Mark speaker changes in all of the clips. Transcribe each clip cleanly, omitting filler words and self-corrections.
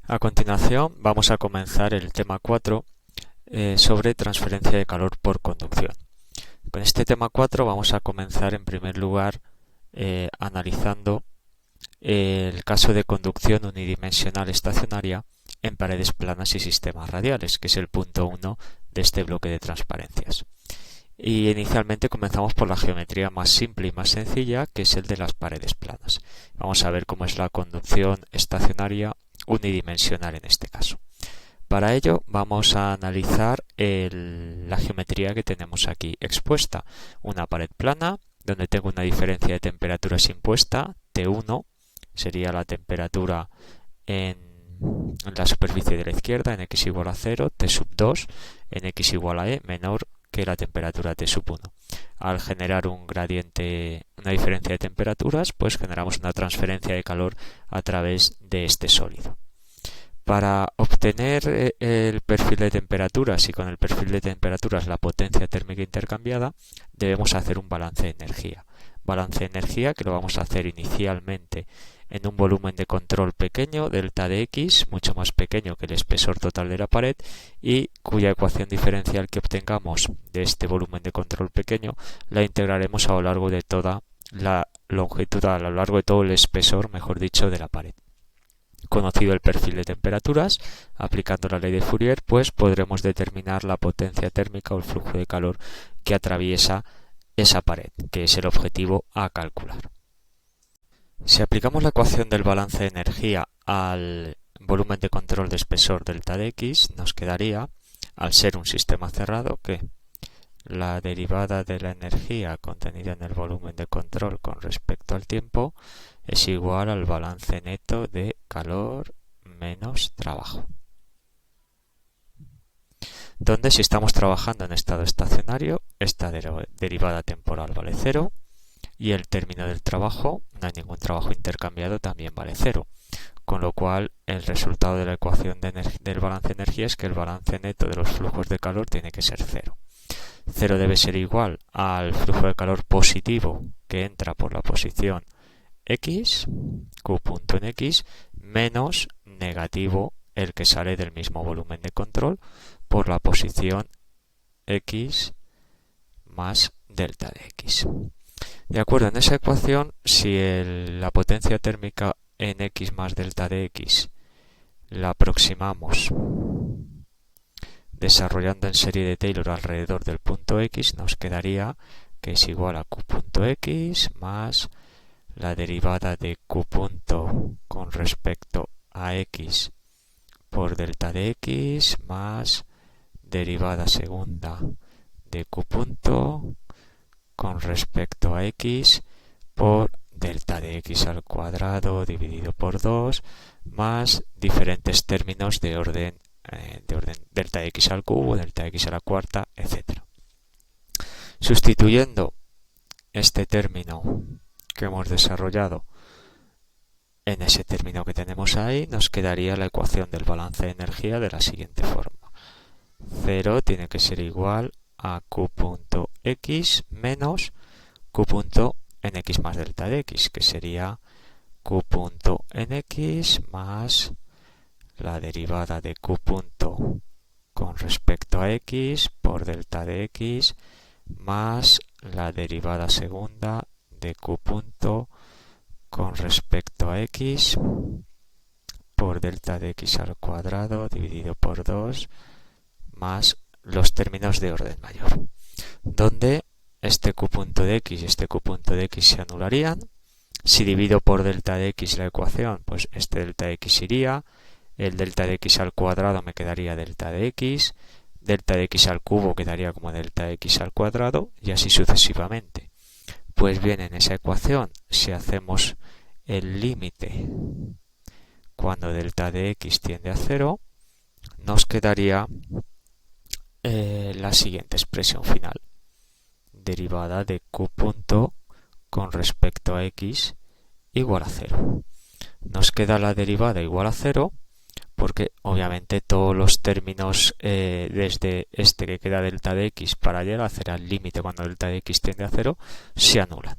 Speaker 1: A continuación vamos a comenzar el tema 4 sobre transferencia de calor por conducción. Con este tema 4 vamos a comenzar en primer lugar analizando el caso de conducción unidimensional estacionaria en paredes planas y sistemas radiales, que es el punto 1 de este bloque de transparencias. Y inicialmente comenzamos por la geometría más simple y más sencilla, que es el de las paredes planas. Vamos a ver cómo es la conducción estacionaria unidimensional en este caso. Para ello vamos a analizar la geometría que tenemos aquí expuesta. Una pared plana donde tengo una diferencia de temperaturas impuesta, T1, sería la temperatura en la superficie de la izquierda en x igual a 0, T sub 2 en x igual a E menor que la temperatura T sub 1. Al generar un gradiente, una diferencia de temperaturas, pues generamos una transferencia de calor a través de este sólido. Para obtener el perfil de temperaturas y con el perfil de temperaturas la potencia térmica intercambiada, debemos hacer un balance de energía. Balance de energía que lo vamos a hacer inicialmente en un volumen de control pequeño, delta de x, mucho más pequeño que el espesor total de la pared, y cuya ecuación diferencial que obtengamos de este volumen de control pequeño la integraremos a lo largo de toda la longitud, a lo largo de todo el espesor, mejor dicho, de la pared. Conocido el perfil de temperaturas, aplicando la ley de Fourier, pues podremos determinar la potencia térmica o el flujo de calor que atraviesa esa pared, que es el objetivo a calcular. Si aplicamos la ecuación del balance de energía al volumen de control de espesor delta de x, nos quedaría, al ser un sistema cerrado, que la derivada de la energía contenida en el volumen de control con respecto al tiempo es igual al balance neto de calor menos trabajo. Donde si estamos trabajando en estado estacionario, esta derivada temporal vale 0 y el término del trabajo, no hay ningún trabajo intercambiado, también vale 0. Con lo cual el resultado de la ecuación del balance de energía es que el balance neto de los flujos de calor tiene que ser 0. 0 debe ser igual al flujo de calor positivo que entra por la posición x, q punto en x, menos negativo el que sale del mismo volumen de control por la posición x más delta de x. De acuerdo, en esa ecuación, si la potencia térmica en x más delta de x la aproximamos desarrollando en serie de Taylor alrededor del punto x, nos quedaría que es igual a q punto x más la derivada de q punto con respecto a x por delta de x más derivada segunda de q punto con respecto a x por delta de x al cuadrado dividido por 2 más diferentes términos de orden delta de x al cubo, delta de x a la cuarta, etc. Sustituyendo este término que hemos desarrollado en ese término que tenemos ahí, nos quedaría la ecuación del balance de energía de la siguiente forma. 0 tiene que ser igual a q punto x menos q punto en x más delta de x, que sería q punto en x más la derivada de q punto con respecto a x por delta de x más la derivada segunda de q punto con respecto a x por delta de x al cuadrado dividido por 2 más los términos de orden mayor, donde este q punto de x y este q punto de x se anularían. Si divido por delta de x la ecuación, pues este delta de x iría, el delta de x al cuadrado me quedaría delta de x al cubo quedaría como delta de x al cuadrado y así sucesivamente. Pues bien, en esa ecuación, si hacemos el límite cuando delta de x tiende a 0, nos quedaría la siguiente expresión final. Derivada de q punto con respecto a x igual a 0. Nos queda la derivada igual a 0 porque obviamente todos los términos desde este que queda delta de x para llegar a hacer al límite cuando delta de x tiende a 0 se anulan.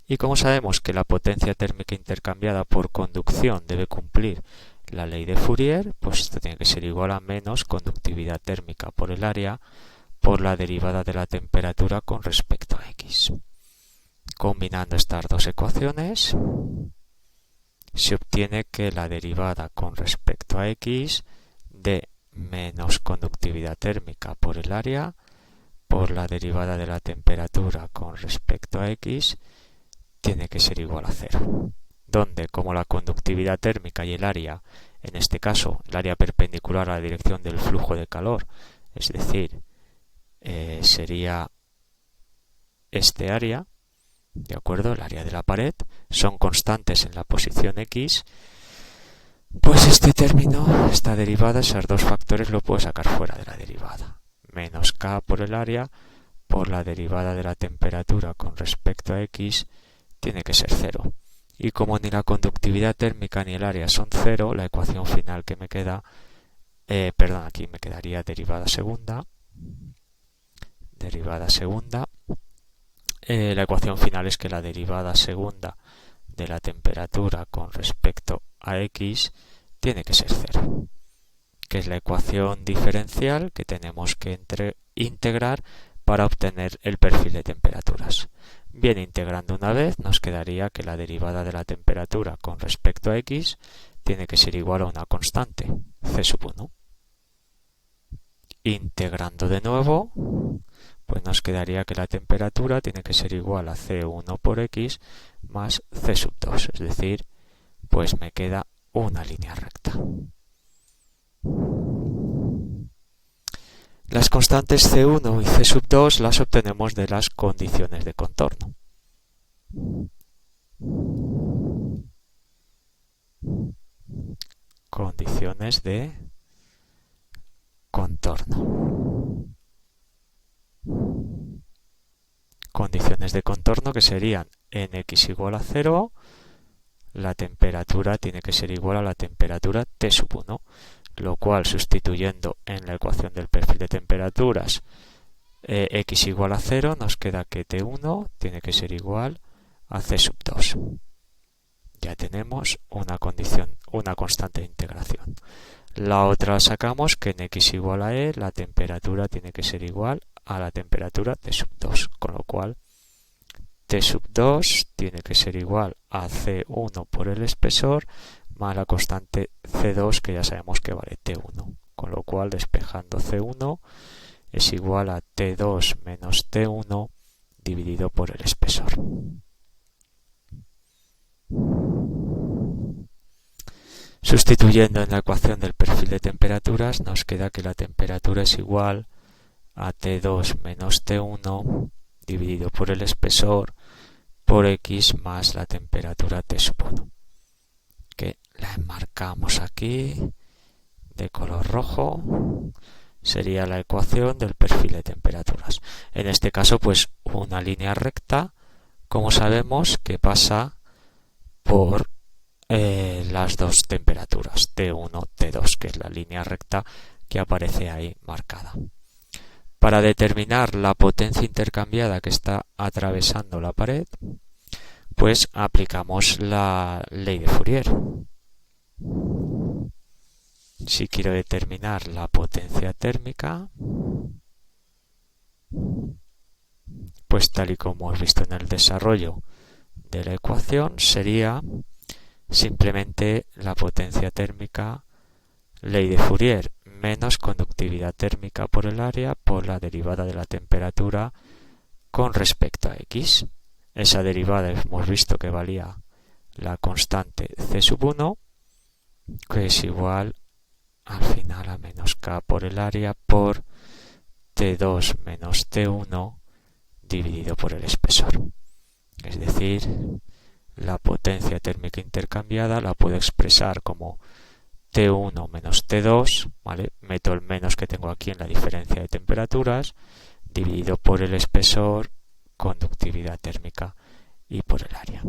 Speaker 1: Y como sabemos que la potencia térmica intercambiada por conducción debe cumplir la ley de Fourier, pues esto tiene que ser igual a menos conductividad térmica por el área por la derivada de la temperatura con respecto a X. Combinando estas dos ecuaciones, se obtiene que la derivada con respecto a X de menos conductividad térmica por el área por la derivada de la temperatura con respecto a X tiene que ser igual a 0. Donde, como la conductividad térmica y el área, en este caso el área perpendicular a la dirección del flujo de calor, es decir, sería este área, ¿de acuerdo? El área de la pared, son constantes en la posición X, pues este término, esta derivada, esos dos factores lo puedo sacar fuera de la derivada. Menos K por el área por la derivada de la temperatura con respecto a X tiene que ser 0. Y como ni la conductividad térmica ni el área son 0, la ecuación final que me queda, aquí me quedaría derivada segunda. La ecuación final es que la derivada segunda de la temperatura con respecto a X tiene que ser 0, que es la ecuación diferencial que tenemos que integrar para obtener el perfil de temperaturas. Bien, integrando una vez nos quedaría que la derivada de la temperatura con respecto a X tiene que ser igual a una constante, C1. Integrando de nuevo, pues nos quedaría que la temperatura tiene que ser igual a C1 por X más C2, es decir, pues me queda una línea recta. Las constantes C1 y C2 las obtenemos de las condiciones de contorno. Condiciones de contorno. Condiciones de contorno que serían en X igual a 0, la temperatura tiene que ser igual a la temperatura T1, lo cual sustituyendo en la ecuación del perfil de temperaturas X igual a 0 nos queda que T1 tiene que ser igual a C2. Ya tenemos una constante de integración. La otra sacamos que en X igual a E la temperatura tiene que ser igual a la temperatura T2, con lo cual T2 tiene que ser igual a C1 por el espesor más la constante C2 que ya sabemos que vale T1, con lo cual despejando C1 es igual a T2 menos T1 dividido por el espesor. Sustituyendo en la ecuación del perfil de temperaturas nos queda que la temperatura es igual a T2 menos T1 dividido por el espesor por X más la temperatura T1, que la enmarcamos aquí de color rojo. Sería la ecuación del perfil de temperaturas. En este caso, pues una línea recta, como sabemos, que pasa por las dos temperaturas, T1, T2, que es la línea recta que aparece ahí marcada. Para determinar la potencia intercambiada que está atravesando la pared, pues aplicamos la ley de Fourier. Si quiero determinar la potencia térmica, pues tal y como hemos visto en el desarrollo de la ecuación, sería simplemente la potencia térmica, ley de Fourier, menos conductividad térmica por el área por la derivada de la temperatura con respecto a X. Esa derivada hemos visto que valía la constante C1, que es igual al final a menos K por el área por T2 menos T1 dividido por el espesor. Es decir, la potencia térmica intercambiada la puedo expresar como T1 menos T2, ¿vale? Meto el menos que tengo aquí en la diferencia de temperaturas, dividido por el espesor, conductividad térmica y por el área.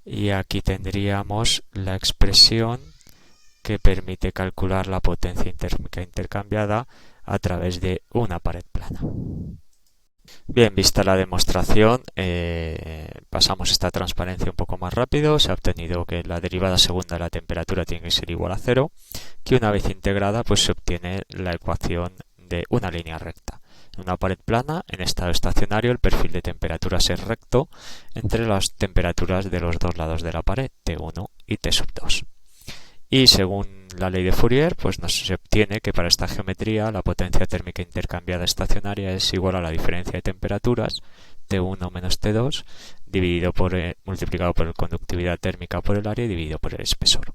Speaker 1: Y aquí tendríamos la expresión que permite calcular la potencia térmica intercambiada a través de una pared plana. Bien, vista la demostración, pasamos esta transparencia un poco más rápido. Se ha obtenido que la derivada segunda de la temperatura tiene que ser igual a cero, que una vez integrada pues se obtiene la ecuación de una línea recta. En una pared plana, en estado estacionario, el perfil de temperaturas es recto entre las temperaturas de los dos lados de la pared, T1 y T2. Y según la ley de Fourier, pues se obtiene que para esta geometría la potencia térmica intercambiada estacionaria es igual a la diferencia de temperaturas, T1 menos T2, multiplicado por la conductividad térmica por el área y dividido por el espesor.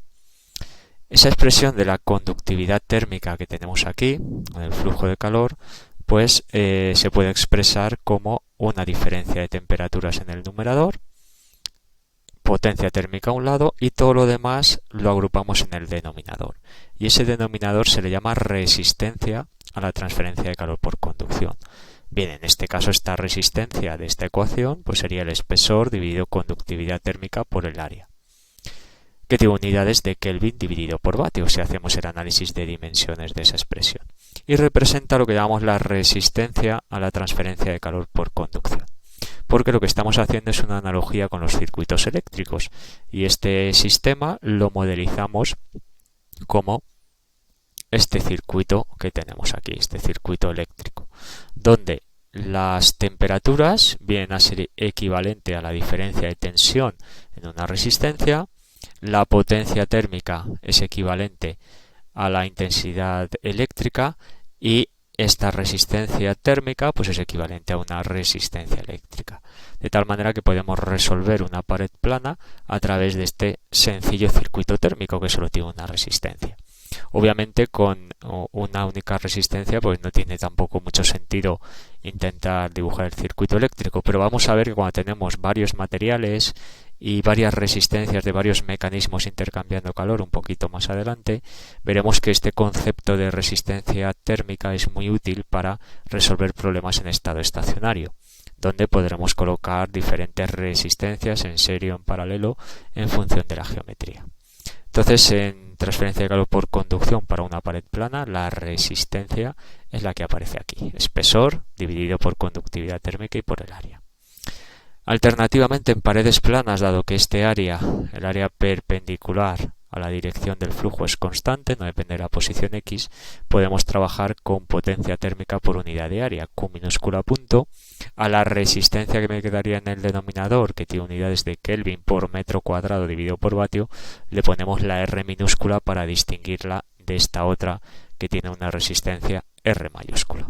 Speaker 1: Esa expresión de la conductividad térmica que tenemos aquí, en el flujo de calor, pues se puede expresar como una diferencia de temperaturas en el numerador, potencia térmica a un lado, y todo lo demás lo agrupamos en el denominador. Y ese denominador se le llama resistencia a la transferencia de calor por conducción. Bien, en este caso esta resistencia de esta ecuación pues sería el espesor dividido conductividad térmica por el área, que tiene unidades de Kelvin dividido por vatio si hacemos el análisis de dimensiones de esa expresión. Y representa lo que llamamos la resistencia a la transferencia de calor por conducción, porque lo que estamos haciendo es una analogía con los circuitos eléctricos, y este sistema lo modelizamos como este circuito que tenemos aquí, este circuito eléctrico, donde las temperaturas vienen a ser equivalente a la diferencia de tensión en una resistencia, la potencia térmica es equivalente a la intensidad eléctrica y esta resistencia térmica pues es equivalente a una resistencia eléctrica. De tal manera que podemos resolver una pared plana a través de este sencillo circuito térmico que solo tiene una resistencia. Obviamente con una única resistencia pues no tiene tampoco mucho sentido intentar dibujar el circuito eléctrico, pero vamos a ver que cuando tenemos varios materiales y varias resistencias de varios mecanismos intercambiando calor un poquito más adelante, veremos que este concepto de resistencia térmica es muy útil para resolver problemas en estado estacionario, donde podremos colocar diferentes resistencias en serie o en paralelo en función de la geometría. Entonces, en transferencia de calor por conducción para una pared plana, la resistencia es la que aparece aquí, espesor dividido por conductividad térmica y por el área. Alternativamente, en paredes planas, dado que este área, el área perpendicular a la dirección del flujo, es constante, no depende de la posición X, podemos trabajar con potencia térmica por unidad de área, Q minúscula punto, a la resistencia que me quedaría en el denominador, que tiene unidades de Kelvin por metro cuadrado dividido por vatio, le ponemos la R minúscula para distinguirla de esta otra que tiene una resistencia R mayúscula.